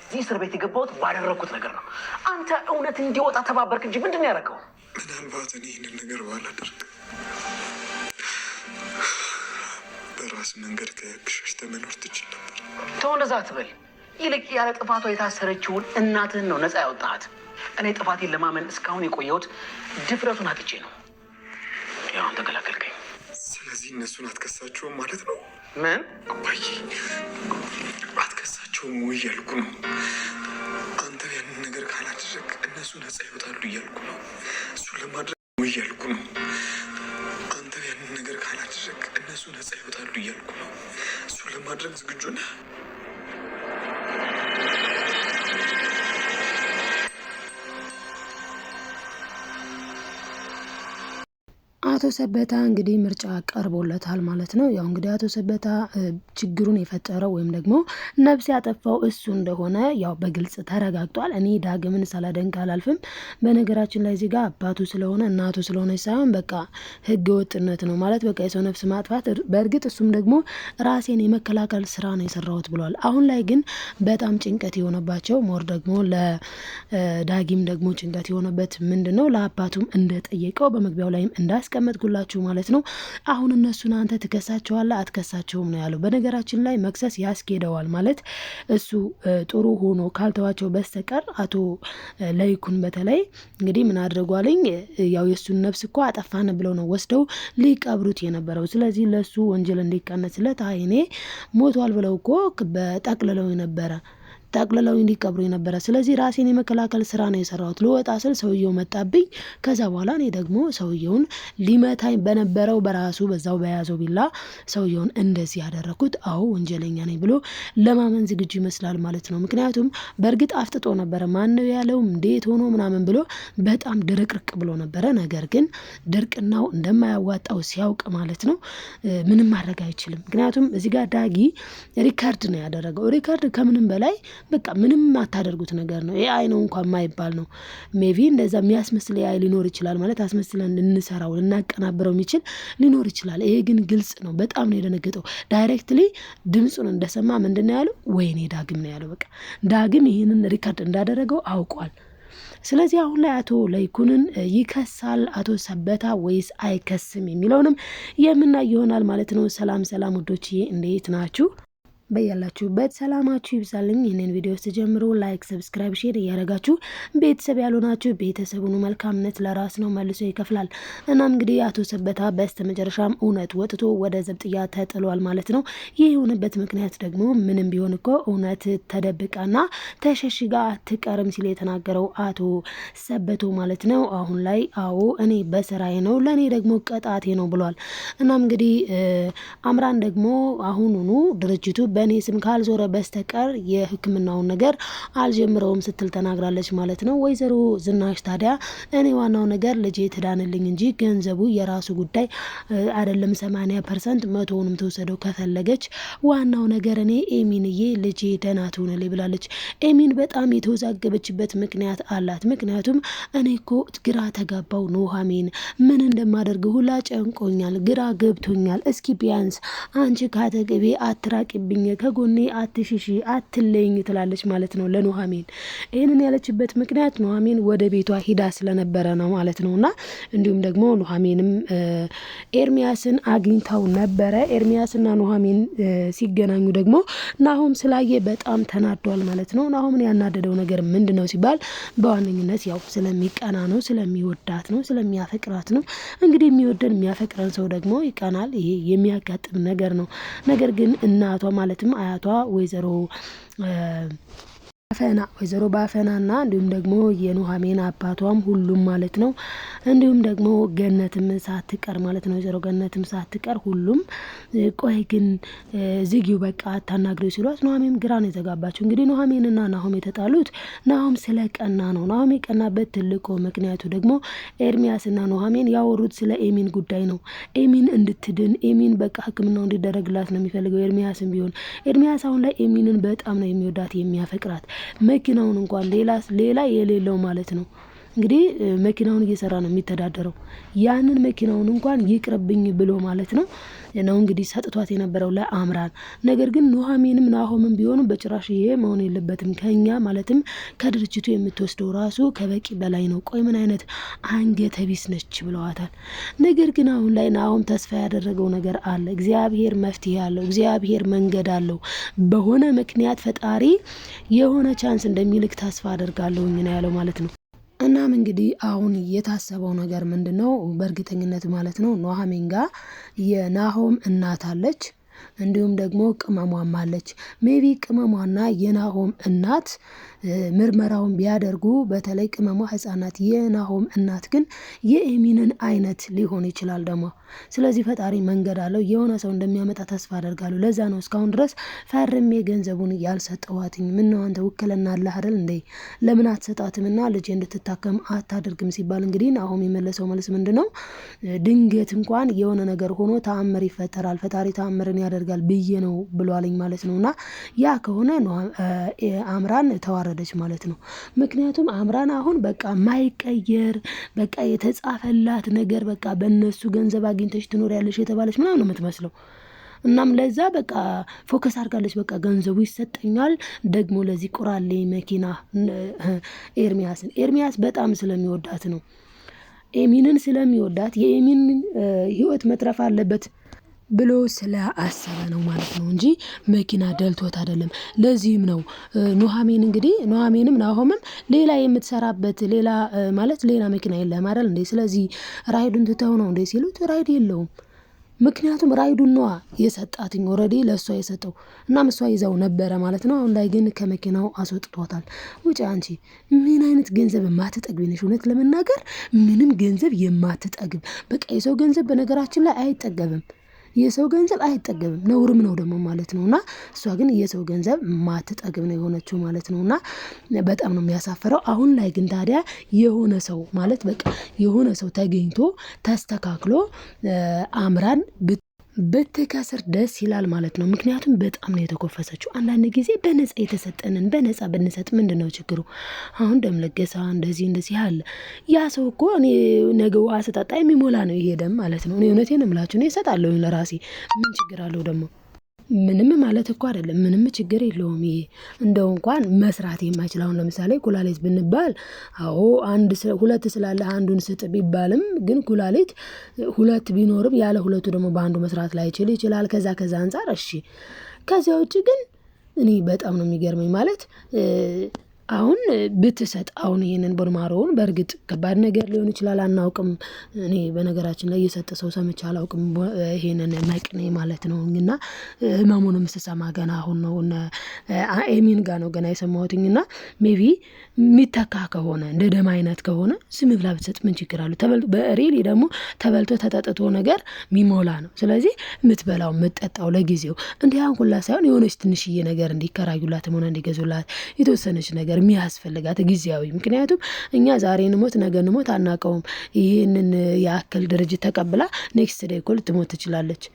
እዚህ እስር ቤት የገባሁት ባደረኩት ነገር ነው። አንተ እውነት እንዲወጣ ተባበርክ እንጂ ምንድን ነው ያደረገው? ምናልባት እኔ ይህንን ነገር ባላደርግ በራስ መንገድ ከሸሽተህ መኖር ትችል ነበር። ተው እንደዛ አትበል። ይልቅ ያለ ጥፋቷ የታሰረችውን እናትህን ነው ነፃ ያወጣሃት። እኔ ጥፋቴን ለማመን እስካሁን የቆየሁት ድፍረቱን አጥቼ ነው። ያው ተከላከልከኝ። ስለዚህ እነሱን አትከሳቸውም ማለት ነው? ምን አባዬ፣ አትከሳቸውም ወይ እያልኩ ነው። አንተ ያንን ነገር ካላደረግ እነሱ ነፃ ይወጣሉ እያልኩ ነው። እሱን ለማድረግ ወይ እያልኩ ነው። አንተ ያንን ነገር ካላደረግ እነሱ ነፃ ይወጣሉ እያልኩ ነው። እሱን ለማድረግ ዝግጁ ነህ? አቶ ሰበታ እንግዲህ ምርጫ ቀርቦለታል ማለት ነው። ያው እንግዲህ አቶ ሰበታ ችግሩን የፈጠረው ወይም ደግሞ ነፍስ ያጠፋው እሱ እንደሆነ ያው በግልጽ ተረጋግጧል። እኔ ዳግምን ሳላደንቅ አላልፍም። በነገራችን ላይ እዚህ ጋር አባቱ ስለሆነ እናቱ ስለሆነ ሳይሆን በቃ ህገ ወጥነት ነው ማለት በቃ የሰው ነፍስ ማጥፋት። በእርግጥ እሱም ደግሞ ራሴን የመከላከል ስራ ነው የሰራሁት ብሏል። አሁን ላይ ግን በጣም ጭንቀት የሆነባቸው ሞር ደግሞ ለዳጊም ደግሞ ጭንቀት የሆነበት ምንድን ነው ለአባቱም እንደጠየቀው በመግቢያው ላይም እንዳስቀመጥኩላችሁ ማለት ነው። አሁን እነሱን አንተ ትከሳቸዋለህ አትከሳቸውም ነው ያለው። በነገራችን ላይ መክሰስ ያስኬደዋል ማለት እሱ ጥሩ ሆኖ ካልተዋቸው በስተቀር አቶ ለይኩን በተለይ እንግዲህ ምን አድርጓልኝ ያው የሱን ነፍስ እኮ አጠፋን ብለው ነው ወስደው ሊቀብሩት የነበረው። ስለዚህ ለሱ ወንጀል እንዲቀነስለት አይኔ ሞቷል ብለው እኮ በጠቅልለው ነበረ ጠቅልለው እንዲቀብሩ የነበረ። ስለዚህ ራሴን የመከላከል ስራ ነው የሰራሁት። ልወጣ ስል ሰውየው መጣብኝ። ከዛ በኋላ እኔ ደግሞ ሰውየውን ሊመታኝ በነበረው በራሱ በዛው በያዘው ቢላ ሰውየውን እንደዚህ ያደረኩት አዎ ወንጀለኛ ነኝ ብሎ ለማመን ዝግጁ ይመስላል ማለት ነው። ምክንያቱም በእርግጥ አፍጥጦ ነበረ። ማን ነው ያለው እንዴት ሆኖ ምናምን ብሎ በጣም ድርቅርቅ ብሎ ነበረ። ነገር ግን ድርቅናው እንደማያዋጣው ሲያውቅ ማለት ነው ምንም ማድረግ አይችልም። ምክንያቱም እዚህ ጋር ዳጊ ሪካርድ ነው ያደረገው። ሪካርድ ከምንም በላይ በቃ ምንም አታደርጉት ነገር ነው። ኤአይ ነው እንኳን የማይባል ነው። ሜቢ እንደዛ የሚያስመስል ኤአይ ሊኖር ይችላል ማለት አስመስለን ልንሰራው ልናቀናብረው የሚችል ሊኖር ይችላል። ይሄ ግን ግልጽ ነው። በጣም ነው የደነገጠው። ዳይሬክትሊ ድምፁን እንደሰማ ምንድን ነው ያለው? ወይኔ ዳግም ነው ያለው። በቃ ዳግም ይህንን ሪካርድ እንዳደረገው አውቋል። ስለዚህ አሁን ላይ አቶ ለይኩንን ይከሳል አቶ ሰበታ ወይስ አይከስም የሚለውንም የምናይ ይሆናል ማለት ነው። ሰላም ሰላም ውዶችዬ፣ እንዴት ናችሁ? በያላችሁበት ሰላማችሁ ይብዛልኝ። ይህንን ቪዲዮ ስትጀምሩ ላይክ፣ ሰብስክራይብ፣ ሼር እያደረጋችሁ ቤተሰብ ያልሆናችሁ ቤተሰቡን መልካምነት ለራስ ነው መልሶ ይከፍላል። እናም እንግዲህ አቶ ሰበታ በስተመጨረሻም እውነት ወጥቶ ወደ ዘብጥያ ተጥሏል ማለት ነው። ይህ የሆነበት ምክንያት ደግሞ ምንም ቢሆን እኮ እውነት ተደብቃና ተሸሽጋ አትቀርም ሲል የተናገረው አቶ ሰበቶ ማለት ነው። አሁን ላይ አዎ እኔ በስራዬ ነው ለእኔ ደግሞ ቀጣቴ ነው ብሏል። እናም እንግዲህ አምራን ደግሞ አሁኑኑ ድርጅቱ በእኔ ስም ካልዞረ በስተቀር የሕክምናውን ነገር አልጀምረውም ስትል ተናግራለች ማለት ነው። ወይዘሮ ዝናሽ ታዲያ እኔ ዋናው ነገር ልጄ ትዳንልኝ እንጂ ገንዘቡ የራሱ ጉዳይ አይደለም፣ 80% መቶውንም ተወሰደው ከፈለገች ዋናው ነገር እኔ ኤሚንዬ ልጄ ደህና ትሆንልኝ ብላለች። ኤሚን በጣም የተወዛገበችበት ምክንያት አላት። ምክንያቱም እኔ እኮ ግራ ተጋባው ኑሐሚን፣ ምን እንደማደርግ ሁላ ጨንቆኛል፣ ግራ ገብቶኛል። እስኪ ቢያንስ አንቺ ካጠገቤ አትራቂብኝ፣ ከጎኔ አትሽሺ፣ አትለኝ ትላለች ማለት ነው ለኑሐሚን። ይህንን ያለችበት ምክንያት ኑሐሚን ወደ ቤቷ ሂዳ ስለነበረ ነው ማለት ነው። እና እንዲሁም ደግሞ ኑሐሚንም ኤርሚያስን አግኝታው ነበረ። ኤርሚያስና ኑሐሚን ሲገናኙ ደግሞ ናሆም ስላየ በጣም ተናዷል ማለት ነው። ናሆምን ያናደደው ነገር ምንድን ነው ሲባል በዋነኝነት ያው ስለሚቀና ነው፣ ስለሚወዳት ነው፣ ስለሚያፈቅራት ነው። እንግዲህ የሚወደን የሚያፈቅረን ሰው ደግሞ ይቀናል። ይሄ የሚያጋጥም ነገር ነው። ነገር ግን እናቷ ማለትም አያቷ ወይዘሮ ባፈናና እንዲሁም ደግሞ የኑሐሚን አባቷም ሁሉም ማለት ነው። እንዲሁም ደግሞ ገነትም ሳትቀር ማለት ነው። ወይዘሮ ገነትም ሳትቀር ሁሉም ቆይ ግን ዝጊው በቃ አታናግሪው ሲሏት ኑሐሚን ግራ ነው የተጋባቸው። እንግዲህ ኑሐሚንና ናሆም የተጣሉት ናሆም ስለቀና ነው። ናሆም የቀናበት ትልቁ ምክንያቱ ደግሞ ኤርሚያስና ኑሐሚን ያወሩት ስለ ኤሚን ጉዳይ ነው። ኤሚን እንድትድን ኤሚን በቃ ሕክምናው እንዲደረግላት ነው የሚፈልገው። ኤርሚያስም ቢሆን ኤርሚያስ አሁን ላይ ኤሚንን በጣም ነው የሚወዳት የሚያፈቅራት። መኪናውን እንኳን ሌላ የሌለው ማለት ነው። እንግዲህ መኪናውን እየሰራ ነው የሚተዳደረው። ያንን መኪናውን እንኳን ይቅርብኝ ብሎ ማለት ነው እንግዲህ ሰጥቷት የነበረው ለአምራን። ነገር ግን ኑሐሚንም ናሆምም ቢሆኑ በጭራሽ ይሄ መሆን የለበትም ከኛ ማለትም ከድርጅቱ የምትወስደው ራሱ ከበቂ በላይ ነው። ቆይ ምን አይነት አንገተ ቢስ ነች ብለዋታል። ነገር ግን አሁን ላይ ናሆም ተስፋ ያደረገው ነገር አለ። እግዚአብሔር መፍትሄ አለው። እግዚአብሔር መንገድ አለው። በሆነ ምክንያት ፈጣሪ የሆነ ቻንስ እንደሚልክ ተስፋ አደርጋለሁኝ ነው ያለው ማለት ነው። እናም እንግዲህ አሁን የታሰበው ነገር ምንድነው? በእርግጠኝነት ማለት ነው ኑሐሚን ጋር የናሆም እናት አለች፣ እንዲሁም ደግሞ ቅመሟም አለች። ሜቢ ቅመሟና የናሆም እናት ምርመራውን ቢያደርጉ በተለይ ቅመሟ ህፃናት፣ የናሆም እናት ግን የኤሚንን አይነት ሊሆን ይችላል ደግሞ። ስለዚህ ፈጣሪ መንገድ አለው። የሆነ ሰው እንደሚያመጣ ተስፋ አደርጋለሁ። ለዛ ነው እስካሁን ድረስ ፈርሜ ገንዘቡን ያልሰጠዋትኝ። ምነው አንተ ውክልና አለህ አይደል እንዴ? ለምን አትሰጣትምና ልጄ እንድትታከም አታደርግም ሲባል እንግዲህ ናሆም የመለሰው መልስ ምንድነው? ድንገት እንኳን የሆነ ነገር ሆኖ ተአምር ይፈጠራል፣ ፈጣሪ ተአምርን ያደርጋል ብዬ ነው ብሏልኝ ማለት ነውና ያ ከሆነ አምራን ተዋረደች ማለት ነው። ምክንያቱም አምራን አሁን በቃ ማይቀየር በቃ የተጻፈላት ነገር በቃ በእነሱ ገንዘብ አግኝተሽ ትኖሪያለሽ የተባለች ምናምን ነው የምትመስለው። እናም ለዛ በቃ ፎከስ አድርጋለች። በቃ ገንዘቡ ይሰጠኛል ደግሞ ለዚህ ቁራሌ መኪና ኤርሚያስ በጣም ስለሚወዳት ነው። ኤሚንን ስለሚወዳት የኤሚን ህይወት መትረፍ አለበት ብሎ ስለአሰበ ነው ማለት ነው እንጂ መኪና ደልቶት አይደለም። ለዚህም ነው ኑሐሚንም ናሆምም ሌላ የምትሰራበት ሌላ መኪና የለም አይደል እንዴ? ስለዚህ ራይዱን ትተው ነው እንዴ ሲሉት ራይድ የለውም። ምክንያቱም ራይዱን ነዋ የሰጣትኝ ኦልሬዲ ለእሷ የሰጠው። እናም እሷ ይዛው ነበረ ማለት ነው። አሁን ላይ ግን ከመኪናው አስወጥቷታል። ውጭ አንቺ ምን አይነት ገንዘብ የማትጠግቢ ነሽ? እውነት ለመናገር ምንም ገንዘብ የማትጠግብ በቃ የሰው ገንዘብ በነገራችን ላይ አይጠገብም። የሰው ገንዘብ አይጠገብም፣ ነውርም ነው ደግሞ ማለት ነውና እሷ ግን የሰው ገንዘብ ማትጠግብ ነው የሆነችው ማለት ነውና በጣም ነው የሚያሳፈረው። አሁን ላይ ግን ታዲያ የሆነ ሰው ማለት በቃ የሆነ ሰው ተገኝቶ ተስተካክሎ አምራን ብትከስር ደስ ይላል ማለት ነው። ምክንያቱም በጣም ነው የተኮፈሰችው። አንዳንድ ጊዜ በነፃ የተሰጠንን በነፃ ብንሰጥ ምንድን ነው ችግሩ? አሁን ደም ለገሳ እንደዚህ አለ። ያ ሰው እኮ እኔ ነገ ውሃ ስጠጣ የሚሞላ ነው ይሄ ደም ማለት ነው። እኔ እውነቴን እምላችሁ እኔ እሰጣለሁ ለራሴ። ምን ችግር አለው ደግሞ? ምንም ማለት እኮ አይደለም። ምንም ችግር የለውም። ይሄ እንደው እንኳን መስራት የማይችል አሁን ለምሳሌ ኩላሊት ብንባል አዎ ሁለት ስላለ አንዱን ስጥ ቢባልም ግን ኩላሊት ሁለት ቢኖርም ያለ ሁለቱ ደግሞ በአንዱ መስራት ላይችል ይችላል። ከዛ አንፃር እሺ። ከዚያ ውጭ ግን እኔ በጣም ነው የሚገርመኝ ማለት አሁን ብትሰጥ አሁን ይሄንን ቦርማሮውን በእርግጥ ከባድ ነገር ሊሆን ይችላል፣ አናውቅም። እኔ በነገራችን ላይ የሰጠ ሰው ሰምቼ አላውቅም ይሄንን መቅኔ ማለት ነው። እና ህመሙንም ስሰማ ገና አሁን ነው ኤሚን ጋር ነው ገና የሰማሁትኝና ሜቢ የሚተካ ከሆነ እንደ ደም አይነት ከሆነ ዝም ብላ ብትሰጥ ምን ችግር አለው? በሪሊ ደግሞ ተበልቶ ተጠጥቶ ነገር ሚሞላ ነው። ስለዚህ የምትበላው የምትጠጣው ለጊዜው እንዲህ አንኩላ ሳይሆን የሆነች ትንሽዬ ነገር እንዲከራዩላትም ሆነ እንዲገዙላት የተወሰነች ነገር የሚያስፈልጋት ጊዜያዊ። ምክንያቱም እኛ ዛሬ እንሞት ነገ እንሞት አናውቀውም። ይህንን የአክል ድርጅት ተቀብላ ኔክስት ዴይ እኮ ልትሞት ትችላለች።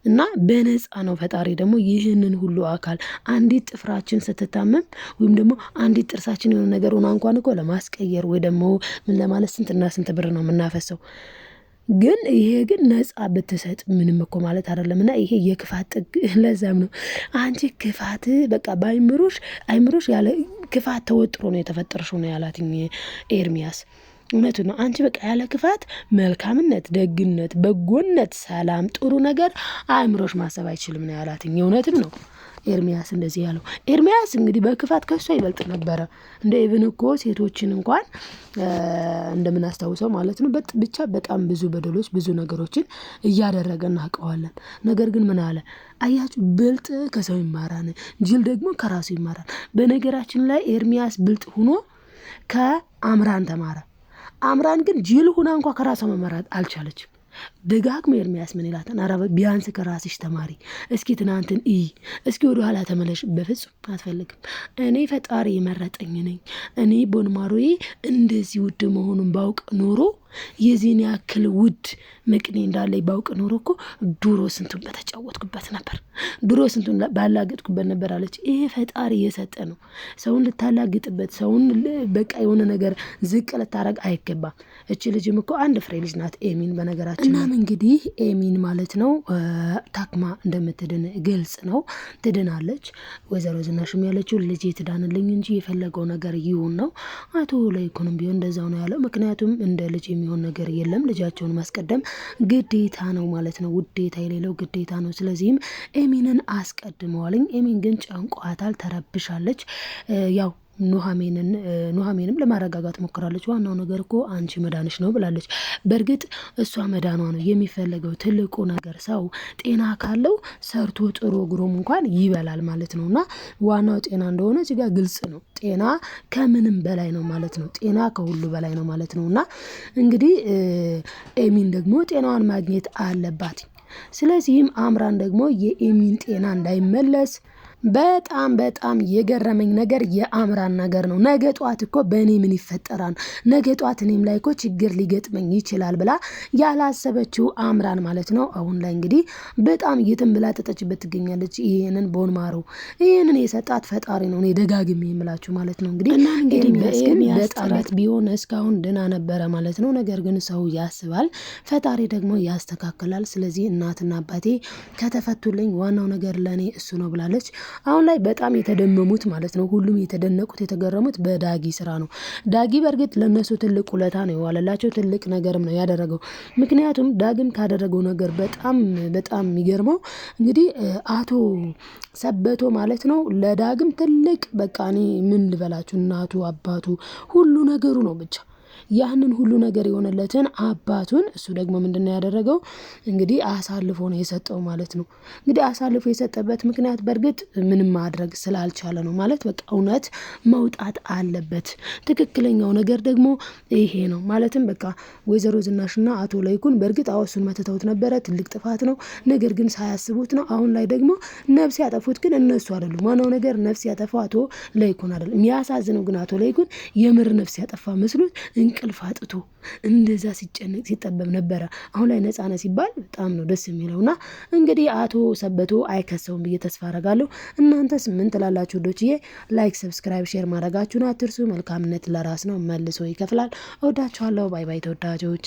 እና በነፃ ነው ፈጣሪ ደግሞ ይህንን ሁሉ አካል አንዲት ጥፍራችን ስትታመም ወይም ደግሞ አንዲት ጥርሳችን የሆነ ነገር ሆና እንኳን እኮ ለማስቀየር ወይ ደግሞ ምን ለማለት ስንትና ስንት ብር ነው የምናፈሰው። ግን ይሄ ግን ነፃ ብትሰጥ ምንም እኮ ማለት አይደለምና ይሄ የክፋት ጥግ። ለዛም ነው አንቺ ክፋት በቃ አይምሮሽ ያለ ክፋት ተወጥሮ ነው የተፈጠረሽው ነው ያላትኝ ኤርሚያስ። እውነቱ ነው። አንቺ በቃ ያለ ክፋት መልካምነት፣ ደግነት፣ በጎነት፣ ሰላም፣ ጥሩ ነገር አይምሮሽ ማሰብ አይችልም ነው ያላትኝ። እውነትም ነው ኤርሚያስ እንደዚህ ያለው። ኤርሚያስ እንግዲህ በክፋት ከሷ ይበልጥ ነበረ። እንደ ኢቭን እኮ ሴቶችን እንኳን እንደምናስታውሰው ማለት ነው ብቻ በጣም ብዙ በደሎች ብዙ ነገሮችን እያደረገ እናውቀዋለን። ነገር ግን ምን አለ አያችሁ? ብልጥ ከሰው ይማራል፣ ጅል ደግሞ ከራሱ ይማራል። በነገራችን ላይ ኤርሚያስ ብልጥ ሆኖ ከአምራን ተማረ። አምራን ግን ጅል ሆና እንኳን ከራሷ መማራት አልቻለችም። ደጋግሞ ኤርሚያስ ምን ይላታል? ኧረ ቢያንስ ከራስሽ ተማሪ፣ እስኪ ትናንትን እስኪ ወደ ኋላ ተመለሽ። በፍጹም አትፈልግም። እኔ ፈጣሪ የመረጠኝ ነኝ። እኔ ቦንማሮዬ እንደዚህ ውድ መሆኑን ባውቅ ኖሮ የዚህን ያክል ውድ ምቅኔ እንዳለኝ ባውቅ ኖሮ እኮ ድሮ ስንቱን በተጫወትኩበት ነበር፣ ድሮ ስንቱን ባላገጥኩበት ነበር አለች። ይሄ ፈጣሪ የሰጠ ነው። ሰውን ልታላግጥበት፣ ሰውን በቃ የሆነ ነገር ዝቅ ልታረግ አይገባም። እቺ ልጅም እኮ አንድ ፍሬ ልጅ ናት ኤሚን በነገራችን። እናም እንግዲህ ኤሚን ማለት ነው ታክማ እንደምትድን ግልጽ ነው። ትድናለች። ወይዘሮ ዝናሽም ያለችው ልጄ ትዳንልኝ እንጂ የፈለገው ነገር ይሁን ነው። አቶ ለይኩንም ቢሆን እንደዛው ነው ያለው። ምክንያቱም እንደ ልጅ የሚሆን ነገር የለም። ልጃቸውን ማስቀደም ግዴታ ነው ማለት ነው። ውዴታ የሌለው ግዴታ ነው። ስለዚህም ኤሚንን አስቀድመዋልኝ። ኤሚን ግን ጨንቋታል፣ ተረብሻለች። ያው ኑሐሚንም ለማረጋጋት ሞክራለች። ዋናው ነገር እኮ አንቺ መዳንሽ ነው ብላለች። በእርግጥ እሷ መዳኗ ነው የሚፈለገው። ትልቁ ነገር ሰው ጤና ካለው ሰርቶ ጥሮ ግሮም እንኳን ይበላል ማለት ነው። እና ዋናው ጤና እንደሆነ እዚህ ጋር ግልጽ ነው። ጤና ከምንም በላይ ነው ማለት ነው። ጤና ከሁሉ በላይ ነው ማለት ነው። እና እንግዲህ ኤሚን ደግሞ ጤናዋን ማግኘት አለባት። ስለዚህም አምራን ደግሞ የኤሚን ጤና እንዳይመለስ በጣም የገረመኝ ነገር የአምራን ነገር ነው። ነገ ጧት እኮ በእኔ ምን ይፈጠራል፣ ነገ ጧት እኔም ላይ እኮ ችግር ሊገጥመኝ ይችላል ብላ ያላሰበችው አምራን ማለት ነው። አሁን ላይ እንግዲህ በጣም እየተንበላጠጠችበት ትገኛለች። ይህንን ቦንማሮ ይህንን የሰጣት ፈጣሪ ነው። እኔ ደጋግሜ የምላችሁ ማለት ነው። እንግዲህ በኤርሚያስ ጥረት ቢሆን እስካሁን ድና ነበረ ማለት ነው። ነገር ግን ሰው ያስባል፣ ፈጣሪ ደግሞ ያስተካክላል። ስለዚህ እናትና አባቴ ከተፈቱልኝ ዋናው ነገር ለእኔ እሱ ነው ብላለች። አሁን ላይ በጣም የተደመሙት ማለት ነው። ሁሉም የተደነቁት የተገረሙት በዳጊ ስራ ነው። ዳጊ በእርግጥ ለነሱ ትልቅ ውለታ ነው የዋለላቸው፣ ትልቅ ነገርም ነው ያደረገው። ምክንያቱም ዳግም ካደረገው ነገር በጣም የሚገርመው እንግዲህ አቶ ሰበቶ ማለት ነው ለዳግም ትልቅ በቃ እኔ ምን ልበላችሁ፣ እናቱ አባቱ ሁሉ ነገሩ ነው ብቻ ያንን ሁሉ ነገር የሆነለትን አባቱን እሱ ደግሞ ምንድነው ያደረገው እንግዲህ አሳልፎ ነው የሰጠው ማለት ነው። እንግዲህ አሳልፎ የሰጠበት ምክንያት በእርግጥ ምንም ማድረግ ስላልቻለ ነው ማለት በቃ እውነት መውጣት አለበት። ትክክለኛው ነገር ደግሞ ይሄ ነው ማለትም በቃ ወይዘሮ ዝናሽና አቶ ለይኩን በእርግጥ እሱን መተተውት ነበረ፣ ትልቅ ጥፋት ነው። ነገር ግን ሳያስቡት ነው። አሁን ላይ ደግሞ ነፍስ ያጠፉት ግን እነሱ አይደሉም። ዋናው ነገር ነፍስ ያጠፋው አቶ ለይኩን አይደለም። የሚያሳዝነው ግን አቶ ለይኩን የምር ነፍስ ያጠፋ መስሎት እንቅልፍ አጥቶ እንደዛ ሲጨነቅ ሲጠበብ ነበረ። አሁን ላይ ነፃነ ሲባል በጣም ነው ደስ የሚለውና እንግዲህ አቶ ሰበቶ አይከሰውም ብዬ ተስፋ አረጋለሁ። እናንተስ ምን ትላላችሁ? ዶችዬ ላይክ፣ ሰብስክራይብ፣ ሼር ማድረጋችሁን አትርሱ። መልካምነት ለራስ ነው መልሶ ይከፍላል። እወዳችኋለሁ። ባይ ባይ ተወዳጆች።